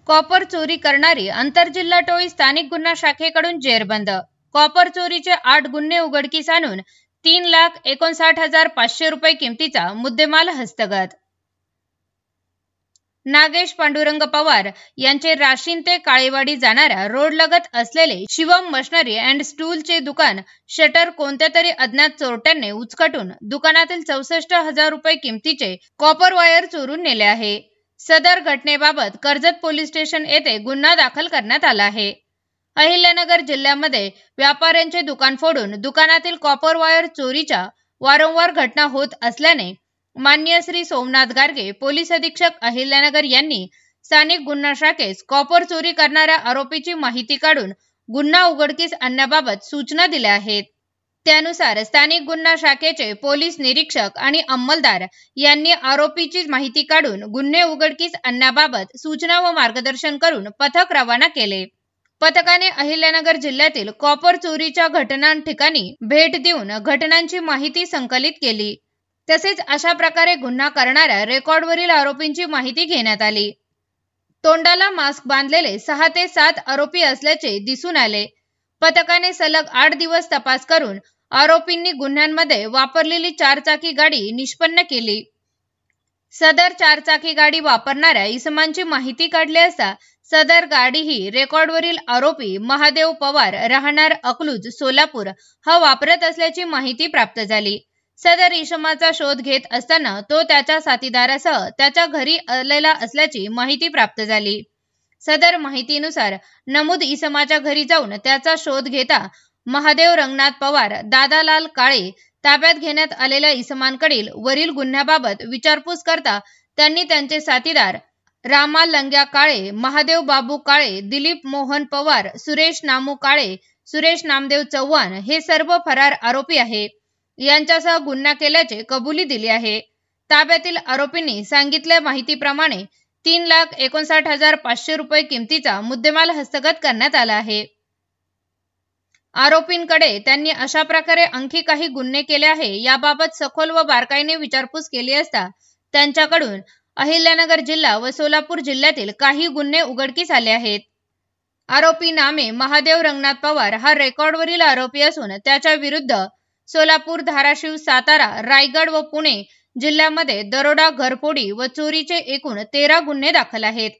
Copper चोरी करणारी आंतरजिल्हा टोळी स्थानिक गुन्हा शाखेकडून जेरबंद। कॉपर चोरीचे 8 गुन्हे उघडकीस आणून 3,59,500 रुपये किमतीचा मुद्देमाल हस्तगत। नागेश पांडुरंग पवार यांचे राशीन ते काळेवाडी जाणाऱ्या रोडलगत असलेले शिवम मशनरी अँड स्टूलचे दुकान शटर कोणत्या तरी अज्ञात चोरट्यांनी उचकटून दुकानातील 64,000 रुपये किमतीचे कॉपर वायर चोरून नेले आहे। सदर घटनेबाबत कर्जत पोलीस स्टेशन येथे गुन्हा दाखल करण्यात आला आहे। अहिल्यानगर जिल्ह्यामध्ये व्यापाऱ्यांचे दुकान फोडून दुकानातील कॉपर वायर चोरीच्या वारंवार घटना होत असल्याने माननीय श्री सोमनाथ गार्गे पोलीस अधीक्षक अहिल्यानगर यांनी स्थानिक गुन्हा शाखेस कॉपर चोरी करणाऱ्या आरोपीची माहिती काढून गुन्हा उघडकीस आणण्याबाबत सूचना दिल्या आहेत। त्यानुसार स्थानिक गुन्हा शाखेचे पोलीस निरीक्षक आणि अंमलदार यांनी आरोपीची माहिती काढून गुन्हे उघडकीस आणण्याबाबत सूचना व मार्गदर्शन करून पथक रवाना केले। पथकाने अहिल्यानगर जिल्ह्यातील कॉपर चोरीच्या घटनांठिकाणी भेट देऊन घटनांची माहिती संकलित केली। तसेच अशा प्रकारे गुन्हा करणाऱ्या रेकॉर्डवरील आरोपींची माहिती घेण्यात आली। तोंडाला मास्क बांधलेले 6 ते 7 आरोपी असल्याचे दिसून आले। पथकाने सलग 8 दिवस तपास करून आरोपींनी गुन्ह्यांमध्ये वापरलेली 4 चाकी गाडी निष्पन्न केली। सदर 4 चाकी गाडी वापरणाऱ्या इसमांची माहिती काढली असता सदर गाडी ही रेकॉर्डवरील आरोपी महादेव पवार राहणार अकलूज सोलापूर हा वापरत असल्याची माहिती प्राप्त झाली। सदर इसमाचा शोध घेत असताना तो त्याच्या साथीदारासह त्याच्या घरी आलेला असल्याची माहिती प्राप्त झाली। सदर माहितीनुसार नमूद इसमाच्या घरी जाऊन त्याचा शोध घेता महादेव रंगनाथ पवार, दादालाल काळे ताब्यात घेण्यात आलेल्या इसमांकडील वरील गुन्ह्याबाबत विचारपूस करता त्यांनी त्यांचे साथीदार रामा लंग्या काळे, महादेव बाबू काळे, दिलीप मोहन पवार, सुरेश नामू काळे, सुरेश नामदेव चव्हाण हे सर्व फरार आरोपी आहे यांच्यासह गुन्हा केल्याचे कबुली दिली आहे। ताब्यातील आरोपींनी सांगितलेल्या माहितीप्रमाणे 3,59,500 रुपये किमतीचा मुद्देमाल हस्तगत करण्यात आला आहे। आरोपींकडे त्यांनी अशा प्रकारे आणखी काही गुन्हे केले आहे याबाबत सखोल व बारकाईने विचारपूस केली असता त्यांच्याकडून अहिल्यानगर जिल्हा व सोलापूर जिल्ह्यातील काही गुन्हे उघडकीस आले आहेत। आरोपी नामे महादेव रंगनाथ पवार हा रेकॉर्डवरील आरोपी असून त्याच्या विरुद्ध सोलापूर, धाराशिव, सातारा, रायगड व पुणे जिल्ह्यामध्ये दरोडा, घरफोडी व चोरीचे एकूण 13 गुन्हे दाखल आहेत।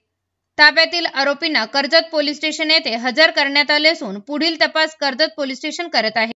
ताब्यातील आरोपींना कर्जत पोलीस स्टेशन येथे हजर करण्यात आले असून पुढील तपास कर्जत पोलीस स्टेशन करत आहे।